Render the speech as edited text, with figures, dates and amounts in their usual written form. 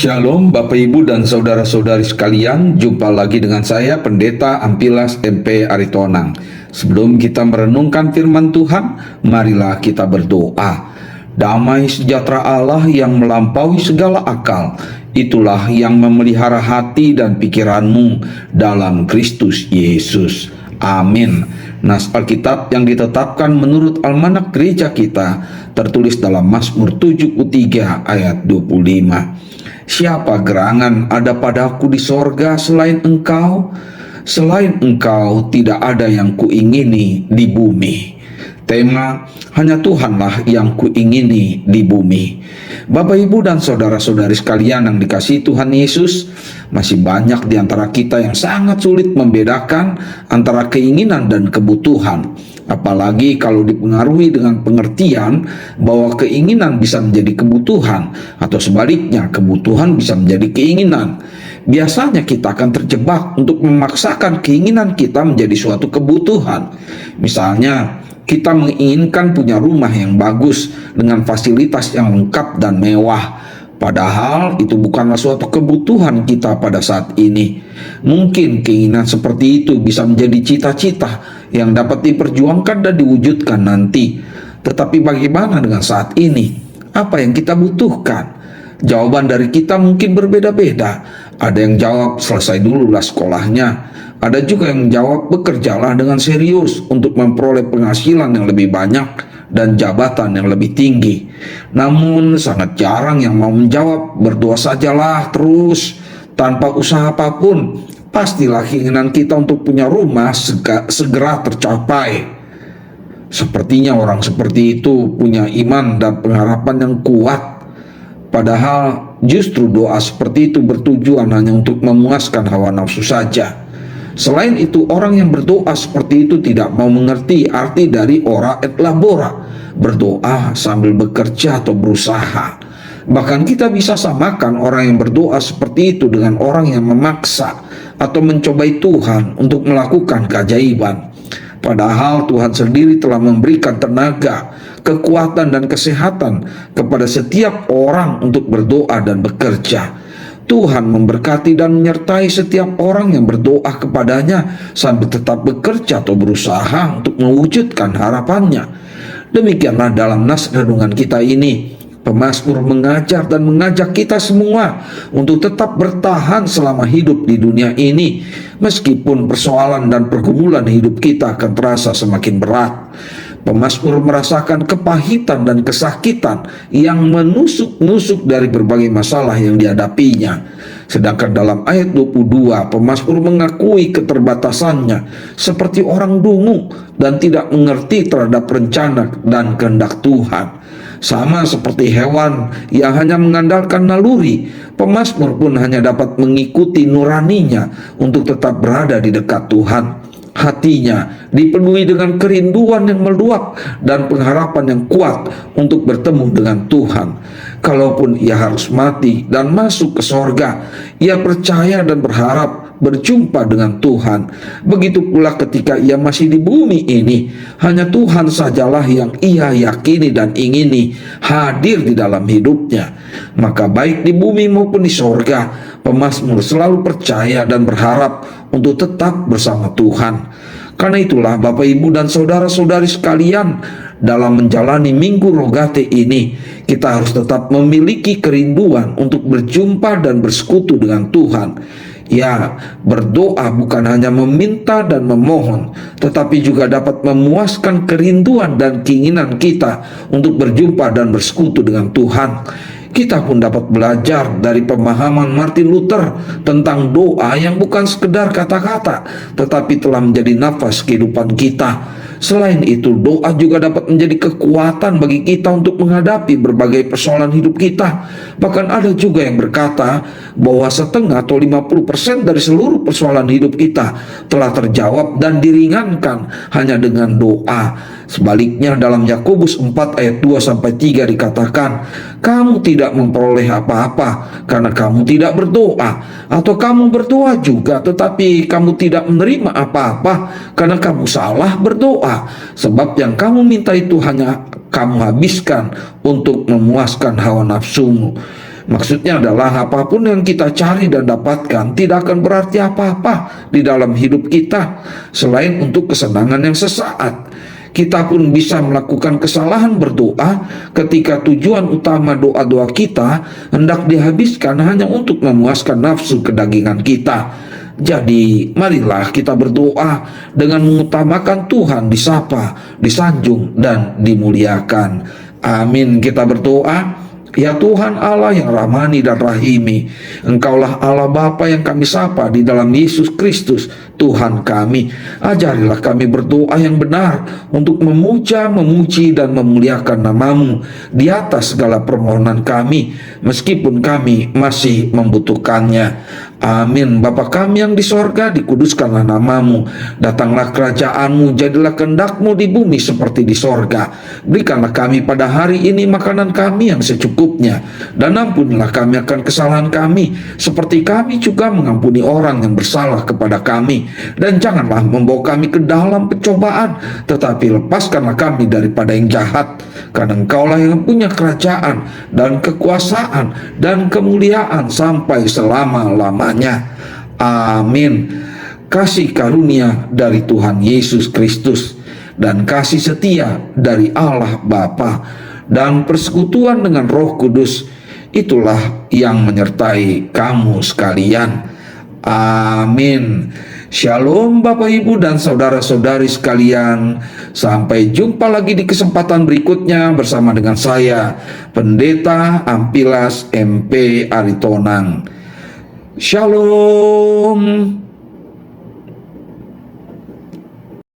Shalom Bapak Ibu dan Saudara-saudari sekalian, jumpa lagi dengan saya Pendeta Ampilas MP Aritonang. Sebelum kita merenungkan firman Tuhan, marilah kita berdoa. Damai sejahtera Allah yang melampaui segala akal, itulah yang memelihara hati dan pikiranmu dalam Kristus Yesus. Amin. Nas Alkitab yang ditetapkan menurut almanak gereja kita tertulis dalam Mazmur 73 ayat 25. Siapa gerangan ada padaku di sorga selain engkau? Selain engkau tidak ada yang kuingini di bumi. Tema, hanya Tuhanlah yang kuingini di bumi. Bapak, Ibu, dan saudara-saudari sekalian yang dikasihi Tuhan Yesus, masih banyak di antara kita yang sangat sulit membedakan antara keinginan dan kebutuhan. Apalagi kalau dipengaruhi dengan pengertian bahwa keinginan bisa menjadi kebutuhan, atau sebaliknya kebutuhan bisa menjadi keinginan. Biasanya kita akan terjebak untuk memaksakan keinginan kita menjadi suatu kebutuhan. Misalnya, kita menginginkan punya rumah yang bagus dengan fasilitas yang lengkap dan mewah. Padahal itu bukanlah suatu kebutuhan kita pada saat ini. Mungkin keinginan seperti itu bisa menjadi cita-cita yang dapat diperjuangkan dan diwujudkan nanti. Tetapi bagaimana dengan saat ini? Apa yang kita butuhkan? Jawaban dari kita mungkin berbeda-beda. Ada yang jawab selesai dululah sekolahnya. Ada juga yang menjawab bekerjalah dengan serius untuk memperoleh penghasilan yang lebih banyak dan jabatan yang lebih tinggi. Namun sangat jarang yang mau menjawab berdoa sajalah terus tanpa usaha apapun. Pastilah keinginan kita untuk punya rumah segera tercapai. Sepertinya orang seperti itu punya iman dan pengharapan yang kuat. Padahal justru doa seperti itu bertujuan hanya untuk memuaskan hawa nafsu saja. Selain itu, orang yang berdoa seperti itu tidak mau mengerti arti dari ora et labora, berdoa sambil bekerja atau berusaha. Bahkan kita bisa samakan orang yang berdoa seperti itu dengan orang yang memaksa atau mencobai Tuhan untuk melakukan keajaiban. Padahal Tuhan sendiri telah memberikan tenaga, kekuatan, dan kesehatan kepada setiap orang untuk berdoa dan bekerja. Tuhan memberkati dan menyertai setiap orang yang berdoa kepadanya sambil tetap bekerja atau berusaha untuk mewujudkan harapannya. Demikianlah dalam nas renungan kita ini. Pemazmur mengajar dan mengajak kita semua untuk tetap bertahan selama hidup di dunia ini, meskipun persoalan dan pergumulan hidup kita akan terasa semakin berat. Pemazmur merasakan kepahitan dan kesakitan yang menusuk-nusuk dari berbagai masalah yang dihadapinya. Sedangkan dalam ayat 22, pemazmur mengakui keterbatasannya seperti orang dungu dan tidak mengerti terhadap rencana dan kehendak Tuhan. Sama seperti hewan yang hanya mengandalkan naluri, pemazmur pun hanya dapat mengikuti nuraninya untuk tetap berada di dekat Tuhan. Hatinya dipenuhi dengan kerinduan yang meluap dan pengharapan yang kuat untuk bertemu dengan Tuhan. Kalaupun ia harus mati dan masuk ke sorga, ia percaya dan berharap berjumpa dengan Tuhan. Begitu pula ketika ia masih di bumi ini, hanya Tuhan sajalah yang ia yakini dan ingini hadir di dalam hidupnya. Maka baik di bumi maupun di sorga, pemazmur selalu percaya dan berharap untuk tetap bersama Tuhan. Karena itulah Bapak, Ibu, dan saudara-saudari sekalian, dalam menjalani Minggu Rogate ini, kita harus tetap memiliki kerinduan untuk berjumpa dan bersekutu dengan Tuhan. Ya, berdoa bukan hanya meminta dan memohon, tetapi juga dapat memuaskan kerinduan dan keinginan kita untuk berjumpa dan bersekutu dengan Tuhan. Kita pun dapat belajar dari pemahaman Martin Luther tentang doa yang bukan sekedar kata-kata, tetapi telah menjadi nafas kehidupan kita. Selain itu, doa juga dapat menjadi kekuatan bagi kita untuk menghadapi berbagai persoalan hidup kita. Bahkan ada juga yang berkata bahwa setengah atau 50% dari seluruh persoalan hidup kita telah terjawab dan diringankan hanya dengan doa. Sebaliknya dalam Yakobus 4 ayat 2-3 dikatakan, kamu tidak memperoleh apa-apa karena kamu tidak berdoa, atau kamu berdoa juga tetapi kamu tidak menerima apa-apa karena kamu salah berdoa. Sebab yang kamu minta itu hanya kamu habiskan untuk memuaskan hawa nafsumu. Maksudnya adalah apapun yang kita cari dan dapatkan tidak akan berarti apa-apa di dalam hidup kita selain untuk kesenangan yang sesaat. Kita pun bisa melakukan kesalahan berdoa ketika tujuan utama doa-doa kita hendak dihabiskan hanya untuk memuaskan nafsu kedagingan kita. Jadi marilah kita berdoa dengan mengutamakan Tuhan disapa, disanjung, dan dimuliakan. Amin. Kita berdoa. Ya Tuhan Allah yang rahmani dan rahimi, Engkaulah Allah Bapa yang kami sapa di dalam Yesus Kristus Tuhan kami. Ajarilah kami berdoa yang benar untuk memuja, memuji, dan memuliakan nama-Mu di atas segala permohonan kami, meskipun kami masih membutuhkannya. Amin. Bapa kami yang di sorga, dikuduskanlah nama-Mu. Datanglah kerajaan-Mu, jadilah kehendak-Mu di bumi seperti di sorga. Berikanlah kami pada hari ini makanan kami yang secukupnya, dan ampunilah kami akan kesalahan kami, seperti kami juga mengampuni orang yang bersalah kepada kami. Dan janganlah membawa kami ke dalam pencobaan, tetapi lepaskanlah kami daripada yang jahat. Karena Engkaulah yang punya kerajaan dan kekuasaan dan kemuliaan sampai selama-lamanya. Amin. Kasih karunia dari Tuhan Yesus Kristus dan kasih setia dari Allah Bapa dan persekutuan dengan Roh Kudus, itulah yang menyertai kamu sekalian. Amin. Shalom Bapak Ibu dan saudara-saudari sekalian. Sampai jumpa lagi di kesempatan berikutnya bersama dengan saya, Pendeta Ampilas MP Aritonang. Shalom.